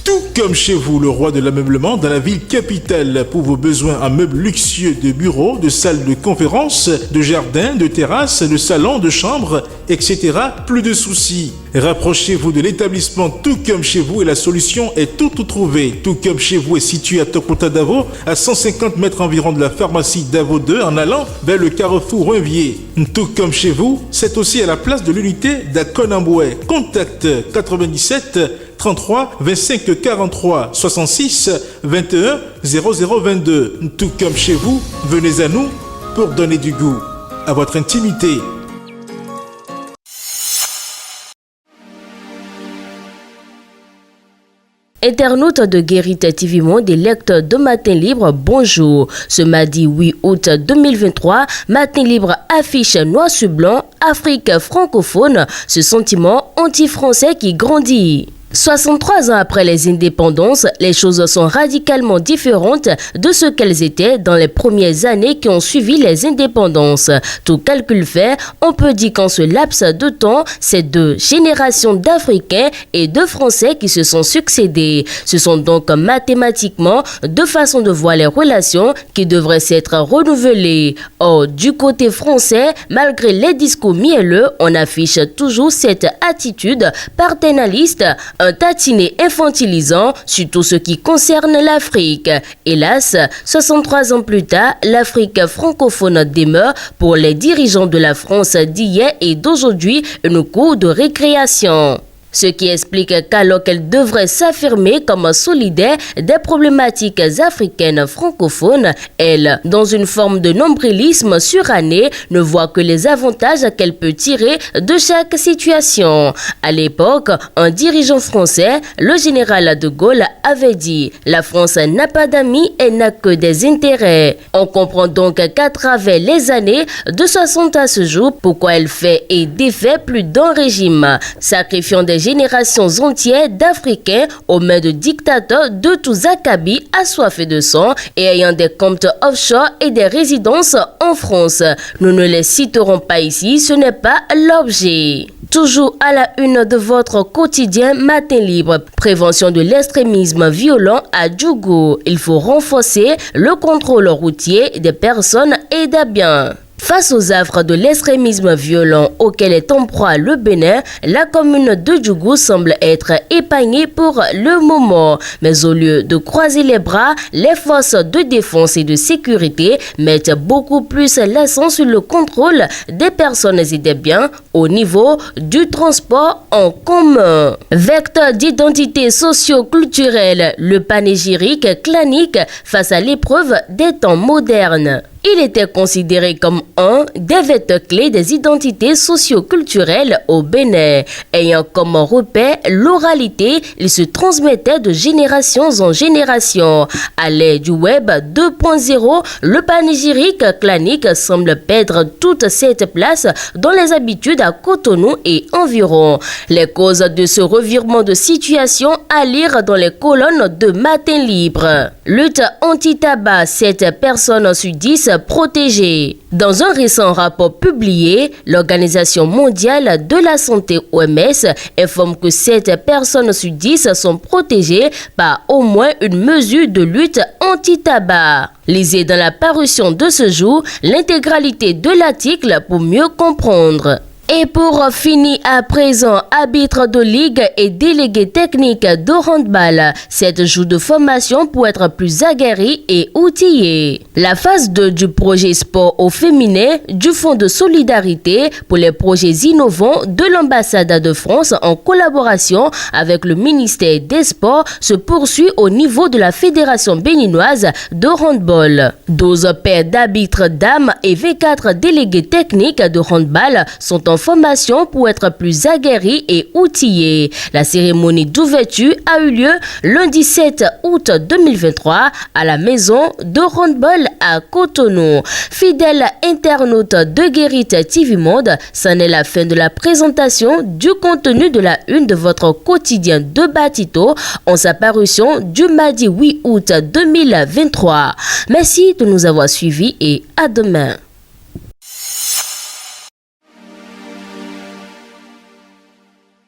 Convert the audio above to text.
Tout comme chez vous, le roi de l'ameublement dans la ville capitale. Pour vos besoins en meubles luxueux de bureaux, de salles de conférences, de jardins, de terrasses, de salons, de chambres, etc. Plus de soucis. Rapprochez-vous de l'établissement Tout comme chez vous et la solution est tout trouvée. Tout comme chez vous est situé à Tokota Davo, à 150 mètres environ de la pharmacie Davo 2 en allant vers le carrefour Renvier. Tout comme chez vous, c'est aussi à la place de l'unité d'Akonamboué. Contact 97 33 25 43 66 21 0022. Tout comme chez vous, venez à nous pour donner du goût à votre intimité. Internautes de Guérite TV Monde et lecteurs de Matin Libre, bonjour. Ce mardi 8 août 2023, Matin Libre affiche noir sur blanc, Afrique francophone, ce sentiment anti-français qui grandit. 63 ans après les indépendances, les choses sont radicalement différentes de ce qu'elles étaient dans les premières années qui ont suivi les indépendances. Tout calcul fait, on peut dire qu'en ce laps de temps, c'est deux générations d'Africains et de Français qui se sont succédés. Ce sont donc mathématiquement deux façons de voir les relations qui devraient s'être renouvelées. Or, du côté français, malgré les discours mielleux, on affiche toujours cette attitude paternaliste, un tantinet infantilisant sur tout ce qui concerne l'Afrique. Hélas, 63 ans plus tard, l'Afrique francophone demeure pour les dirigeants de la France d'hier et d'aujourd'hui une cour de récréation. Ce qui explique qu'alors qu'elle devrait s'affirmer comme solidaire des problématiques africaines francophones, elle, dans une forme de nombrilisme suranné, ne voit que les avantages qu'elle peut tirer de chaque situation. À l'époque, un dirigeant français, le général de Gaulle, avait dit « La France n'a pas d'amis, elle n'a que des intérêts ». On comprend donc qu'à travers les années de 60 à ce jour, pourquoi elle fait et défait plus d'un régime, sacrifiant des générations entières d'Africains aux mains de dictateurs de tous acabits assoiffés de sang et ayant des comptes offshore et des résidences en France. Nous ne les citerons pas ici, ce n'est pas l'objet. Toujours à la une de votre quotidien Matin Libre, prévention de l'extrémisme violent à Djougou. Il faut renforcer le contrôle routier des personnes et des biens. Face aux affres de l'extrémisme violent auquel est en proie le Bénin, la commune de Djougou semble être épargnée pour le moment. Mais au lieu de croiser les bras, les forces de défense et de sécurité mettent beaucoup plus l'accent sur le contrôle des personnes et des biens au niveau du transport en commun. Vecteur d'identité socio-culturelle, le panégyrique clanique face à l'épreuve des temps modernes. Il était considéré comme un des vecteurs clés des identités socio-culturelles au Bénin. Ayant comme repère l'oralité, il se transmettait de génération en génération. À l'ère du web 2.0, le panégyrique clanique semble perdre toute cette place dans les habitudes à Cotonou et environ. Les causes de ce revirement de situation à lire dans les colonnes de Matin Libre. Lutte anti-tabac, 7 personnes sur 10 protégées. Dans un récent rapport publié, l'Organisation mondiale de la santé OMS informe que 7 personnes sur 10 sont protégées par au moins une mesure de lutte anti-tabac. Lisez dans la parution de ce jour l'intégralité de l'article pour mieux comprendre. Et pour finir à présent, arbitre de ligue et délégué technique de handball, 7 jours de formation pour être plus aguerri et outillé. La phase 2 du projet sport au féminin du Fonds de solidarité pour les projets innovants de l'ambassade de France en collaboration avec le ministère des Sports se poursuit au niveau de la Fédération béninoise de handball. 12 paires d'arbitres dames et 24 délégués techniques de handball sont en formation pour être plus aguerris et outillés. La cérémonie d'ouverture a eu lieu lundi 7 août 2023 à la maison de handball à Cotonou. Fidèles internautes de Guérite TV Monde, c'en est la fin de la présentation du contenu de la une de votre quotidien de Batito en sa parution du mardi 8 août 2023. Merci de nous avoir suivis et à demain.